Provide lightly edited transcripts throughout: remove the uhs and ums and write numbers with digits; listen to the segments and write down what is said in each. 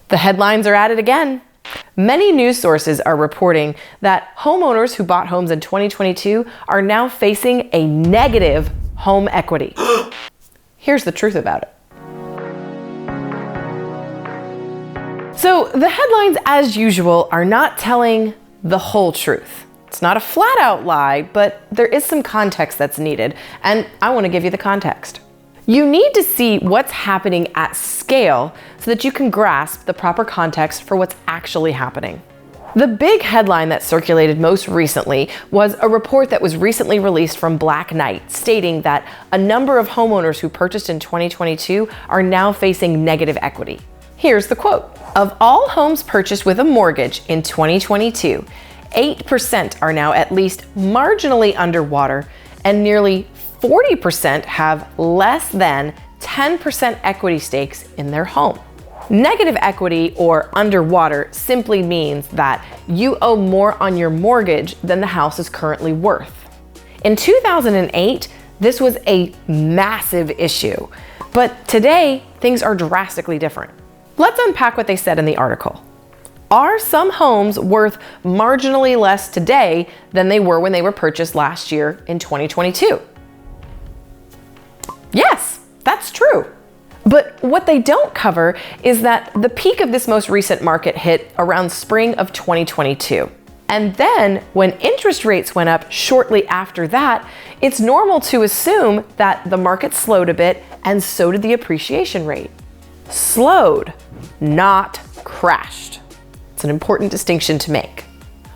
The headlines are at it again. Many news sources are reporting that homeowners who bought homes in 2022 are now facing a negative home equity. Here's the truth about it. So the headlines, as usual, are not telling the whole truth. It's not a flat out lie, but there is some context that's needed, and I want to give you the context. You need to see what's happening at scale so that you can grasp the proper context for what's actually happening. The big headline that circulated most recently was a report that was recently released from Black Knight stating that a number of homeowners who purchased in 2022 are now facing negative equity. Here's the quote. Of all homes purchased with a mortgage in 2022, 8% are now at least marginally underwater, and nearly 40% have less than 10% equity stakes in their home. Negative equity or underwater simply means that you owe more on your mortgage than the house is currently worth. In 2008, this was a massive issue, but today things are drastically different. Let's unpack what they said in the article. Are some homes worth marginally less today than they were when they were purchased last year in 2022? Yes, that's true. But what they don't cover is that the peak of this most recent market hit around spring of 2022. And then when interest rates went up shortly after that, it's normal to assume that the market slowed a bit, and so did the appreciation rate. Slowed, not crashed. It's an important distinction to make.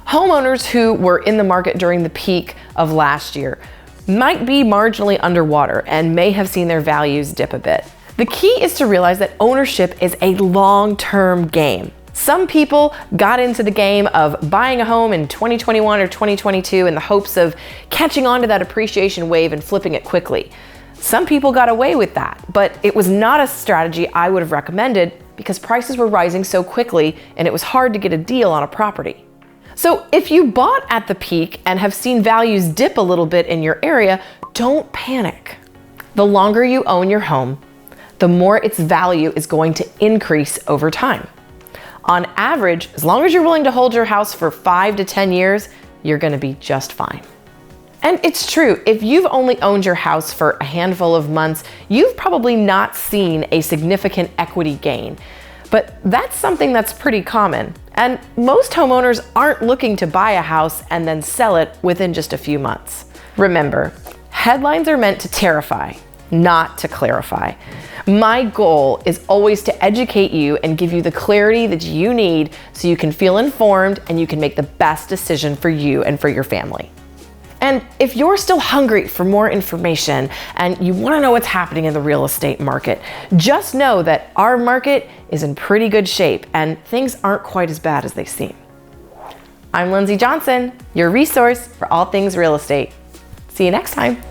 Homeowners who were in the market during the peak of last year might be marginally underwater and may have seen their values dip a bit. The key is to realize that ownership is a long-term game. Some people got into the game of buying a home in 2021 or 2022 in the hopes of catching on to that appreciation wave and flipping it quickly. Some people got away with that, but it was not a strategy I would have recommended because prices were rising so quickly and it was hard to get a deal on a property. So if you bought at the peak and have seen values dip a little bit in your area, don't panic. The longer you own your home, the more its value is going to increase over time. On average, as long as you're willing to hold your house for 5 to 10 years, you're going to be just fine. And it's true, if you've only owned your house for a handful of months, you've probably not seen a significant equity gain. But that's something that's pretty common. And most homeowners aren't looking to buy a house and then sell it within just a few months. Remember, headlines are meant to terrify, not to clarify. My goal is always to educate you and give you the clarity that you need so you can feel informed and you can make the best decision for you and for your family. And if you're still hungry for more information and you want to know what's happening in the real estate market, just know that our market is in pretty good shape and things aren't quite as bad as they seem. I'm Lindsey Johnson, your resource for all things real estate. See you next time.